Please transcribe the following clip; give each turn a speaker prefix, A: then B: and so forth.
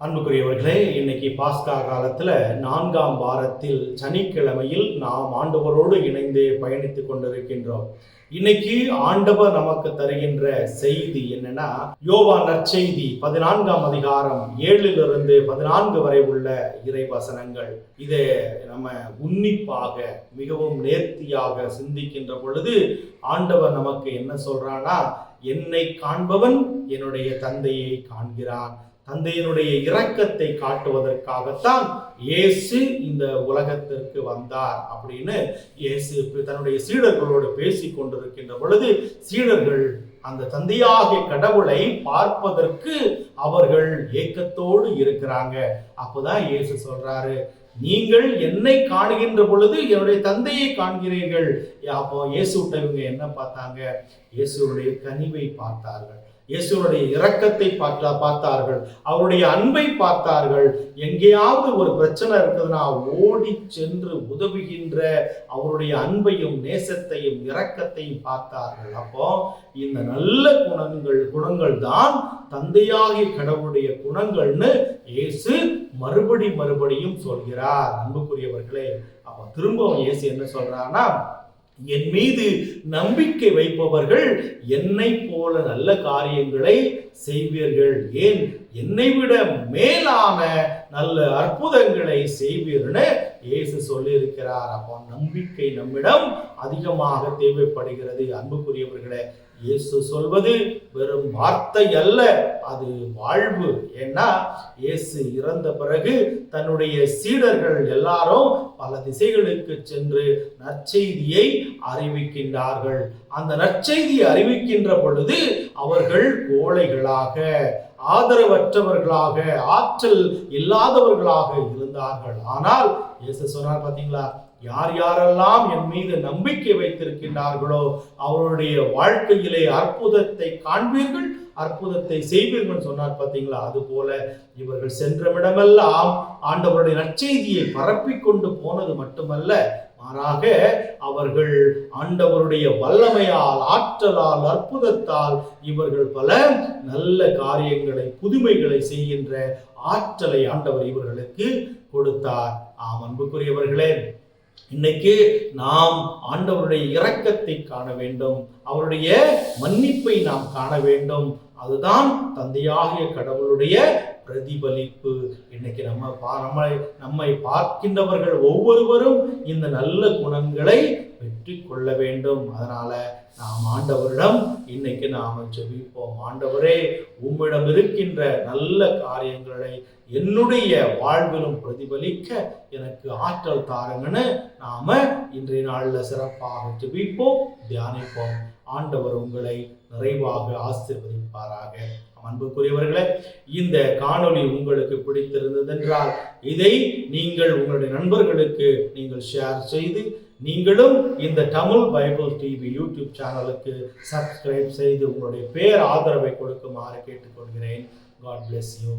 A: அன்புக்குரியவர்களே, இன்னைக்கு பாஸ்கா காலத்தில் 4ஆம் வாரத்தில் சனிக்கிழமையில் நாம் ஆண்டவரோடு இணைந்து பயணித்துக் கொண்டிருக்கின்றோம். இன்னைக்கு ஆண்டவர் நமக்கு தருகின்ற செய்தி என்னன்னா, யோவான் நற்செய்தி 14ஆம் அதிகாரம் 7 14 வரை உள்ள இறை வசனங்கள். இதை நம்ம உன்னிப்பாக மிகவும் நேர்த்தியாக சிந்திக்கின்ற பொழுது ஆண்டவர் நமக்கு என்ன சொல்றானா, என்னை காண்பவன் என்னுடைய தந்தையை காண்கிறான். தந்தையினுடைய இரக்கத்தை காட்டுவதற்காகத்தான் இயேசு இந்த உலகத்திற்கு வந்தார் அப்படின்னு இயேசு தன்னுடைய சீடர்களோடு பேசி கொண்டிருக்கின்ற பொழுது, சீடர்கள் அந்த தந்தையாகிய கடவுளை பார்ப்பதற்கு அவர்கள் ஏக்கத்தோடு இருக்கிறாங்க. அப்போதான் இயேசு சொல்றாரு, நீங்கள் என்னை காணுகின்ற பொழுது என்னுடைய தந்தையை காண்கிறீர்கள். அப்போ இயேசுட்ட இவங்க என்ன பார்த்தாங்க? இயேசுடைய கனிவை பார்த்தார்கள், இயேசுடைய இரக்கத்தை பார்த்தார்கள், அவருடைய அன்பை பார்த்தார்கள். எங்கேயாவது ஒரு பிரச்சனை இருக்குதுன்னா ஓடி சென்று உதவுகின்ற அவருடைய அன்பையும் நேசத்தையும் இரக்கத்தையும் பார்த்தார்கள். அப்போ இந்த நல்ல குணங்கள் தான் தந்தையாகிய கடவுளுடைய குணங்கள்னு இயேசு மறுபடியும் சொல்கிறார். அன்புக்குரியவர்களே, அப்போ திரும்பவும் இயேசு என்ன சொல்றாருன்னா, என் மீது நம்பிக்கை வைப்பவர்கள் என்னை போல நல்ல காரியங்களை செய்வீர்கள், ஏன் என்னை விட மேலான நல்ல அற்புதங்களை செய்வீர்னு இயேசு சொல்லி இருக்கிறார். அப்போ நம்பிக்கை நம்மிடம் அதிகமாக தேவைப்படுகிறது. அன்புக்குரியவர்களே, இயேசு சொல்வது வெறும் வார்த்தை அல்ல, அது வாழ்வு. ஏன்னா இயேசு இறந்த பிறகு தன்னுடைய சீடர்கள் எல்லாரும் பல திசைகளுக்கு சென்று நற்செய்தியை அறிவிக்கின்றார்கள். அந்த நற்செய்தியை அறிவிக்கின்ற பொழுது அவர்கள் கோழைகளாக, ஆதரவற்றவர்களாக, ஆற்றல் இல்லாதவர்களாக இருந்தார்கள். ஆனால் இயேசு சொன்னார் பார்த்தீங்களா, யார் யாரெல்லாம் என் மீது நம்பிக்கை வைத்திருக்கின்றார்களோ அவருடைய வாழ்க்கையிலே அற்புதத்தை காண்பீர்கள், அற்புதத்தை செய்வீர்கள் சொன்னார் பார்த்தீங்களா. அது போல இவர்கள் சென்றமிடமெல்லாம் ஆண்டவருடைய நற்செய்தியை பரப்பிக் கொண்டு போனது மட்டுமல்ல, மாறாக அவர்கள் ஆண்டவருடைய வல்லமையால், ஆற்றலால், அற்புதத்தால் இவர்கள் பல நல்ல காரியங்களை, புதுமைகளை செய்கின்ற ஆற்றலை ஆண்டவர் இவர்களுக்கு கொடுத்தார். ஆம் அன்புக்குரியவர்களே, இன்னைக்கு நாம் ஆண்டவருடைய இரக்கத்தை காண வேண்டும், அவருடைய மன்னிப்பை நாம் காண வேண்டும். அதுதான் தந்தையாகிய கடவுளுடைய பிரதிபலிப்பு. இன்னைக்கு நம்மை பார்க்கின்றவர்கள் ஒவ்வொருவரும் இந்த நல்ல குணங்களை பெற்று கொள்ள வேண்டும். அதனால நாம் ஆண்டவரிடம் இன்னைக்கு நாம் ஜெபிப்போம். ஆண்டவரே, உம்மிடம் இருக்கின்ற நல்ல காரியங்களை என்னுடைய வாழ்விலும் பிரதிபலிக்க எனக்கு ஆற்றல் தாருங்கன்னு நாம இன்றைய நாள்ல சிறப்பாக ஜெபிப்போம், தியானிப்போம். ஆண்டவர் உங்களை நிறைவாக ஆசீர்வதிப்பாராக. அன்புக்குரியவர்களே, இந்த காணொளி உங்களுக்கு பிடித்திருந்தது என்றால் இதை நீங்கள் உங்களுடைய நண்பர்களுக்கு நீங்கள் ஷேர் செய்து, நீங்களும் இந்த தமிழ் பைபிள் டிவி யூடியூப் சேனலுக்கு சப்ஸ்கிரைப் செய்து உங்களுடைய பேர் ஆதரவை கொடுக்குமாறு கேட்டுக்கொள்கிறேன். God bless you.